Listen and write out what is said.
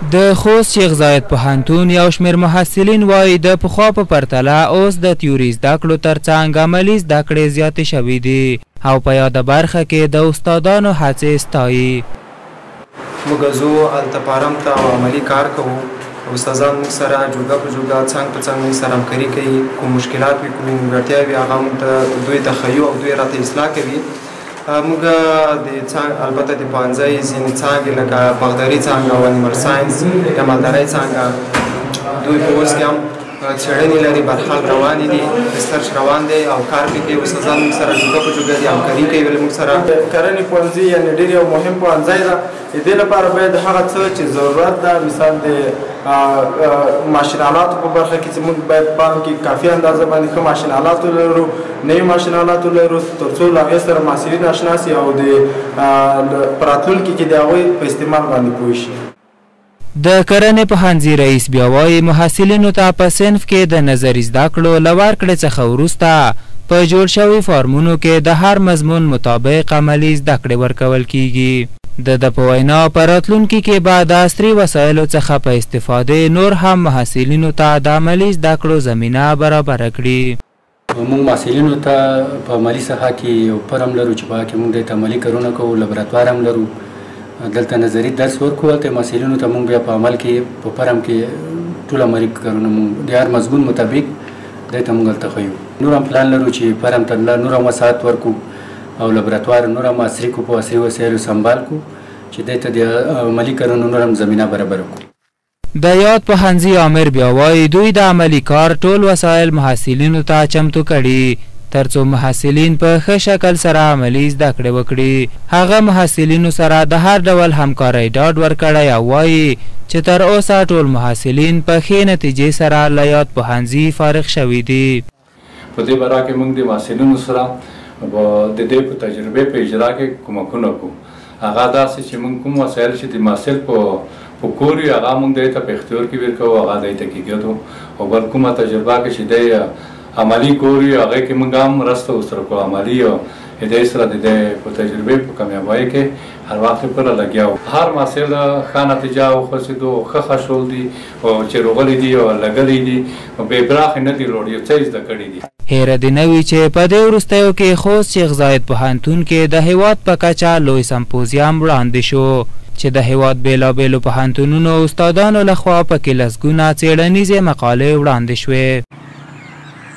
د خوست شیخ زاید پوهنتون یو شمېر محصلین وایي د پخوا په پرتله اوس د تیوري زده کړو ترڅنګ عملي زده کړې زیاتې شوي دي او په یاده برخه کې د استادانو هڅې ستایي. موږ ځو هلته پارم ته او عملي کار کوو. استادان موږ سره جوګه په جوګه څنګ په څنګ موږ سره همکاري کوي. کوم مشکلات وي کوم نیمګړتیا وي هغه موږ ته دوی ته ښیو او دوی راته اصلاح کوي. موږ د البته د پوهنځي ځینې څانګې لکه باغداري څانګه او انیمل ساینس یا مالدارۍ څانګه دوی په اوس کې هم څېړنې لري، برخال روانې دي، ریسرچ روان دی او کار پرې کوي. استادان موږ سره جوګه په جوګه دي، همکاري کوي. ولې موږ سره کرنې پوهنځي یعنې ډېر یو مهم پوهنځی ده. د دې لپاره باید هغه څه چې ضرورت ده، مثال د ماشین آلاتو په برخه کې چې موږ باید پام کې کافي اندازه باندې ښه ماشین آلات ولرو، نوي ماشین آلات ولرو، تر څو له هغې سره محصلین اشنا سي او د په راتلونکي کې د هغوی په استعمال باندې پوه شي. د کرنې پوهنځي رئیس بیا وایي محصلینو ته په صنف کې د نظري زده کړو له ورکړې څخه وروسته په جوړ شوي فارمونو کې د هر مضمون مطابق عملي زده کړې ورکول کیږي. د په وینا په راتلونکي کې به د عصري وسایلو څخه په استفادې نور هم محصلینو ته د عملي زده کړو زمینه برابره کړي. موږ محصلینو ته په عملي ساحه کې یو فرم لرو چې په هغه کې موږ د عملي کارونه کوو، لابراتوار هم لرو. دلته نظري درس ورکوو، هلته محصلینو ته موږ بیا په عمل کې په فرم کې ټول عملي کارونه موږ د هر مضمون مطابق دی ته موږ هلته ښیو. نور هم پلان لرو چې فرم ته نور هم وسعت ورکو او لابراتوار نور هم عصري کو، په عصري وسایلو سنبال کو چې دی ته د عملي کارونو نور هم زمینه برابره کړو. د یاد پوهنځي عامر بیا وایي دوی د عملي کار ټول وسایل محصلینو ته چمتو کړي ترڅو محصلین په ښه شکل سره عملي زده کړې وکړي. هغه محصلینو سره د هر ډول همکارۍ ډاډ ورکړی او وایي چې تر اوسه ټول محصلین په ښې نتیجې سره له یاد پوهنځي فارغ شوي دي. په دې باره کې موږ د محصلینو سره د دې په تجربې په اجرا کې کومکونه کوو. هغه داسې چې موږ کوم وسایل چې د محصل په کور وي هغه موږ دی ته په اختیار کې ورکوو، هغه دی ته کېږدو. او بل کومه تجربه کې چې دی عملي کور وي هغې کې موږ هم مرسته ورسره کوو. عملي او هدایت سره د دې په تجربې په کامیابۍ کې هر وخت لپاره لګیا وو. هر محصل ښه نتیجه وخوځېدو، ښه ښه دي او چې روغلي دي او لګلي دي او بې پراخې نه دي لوړ، یو څه یې زده کړي دي. هیره دې نه وي چې په دې وروستیو کې خوست شیخ زاید پوهنتون کې د هیواد په کچه لوی سمپوزیم وړاندې شو چې د هیواد بېلابېلو پوهنتونونو استادانو لخوا پکې لسګونه څېړنیزې مقالې وړاندې شوې.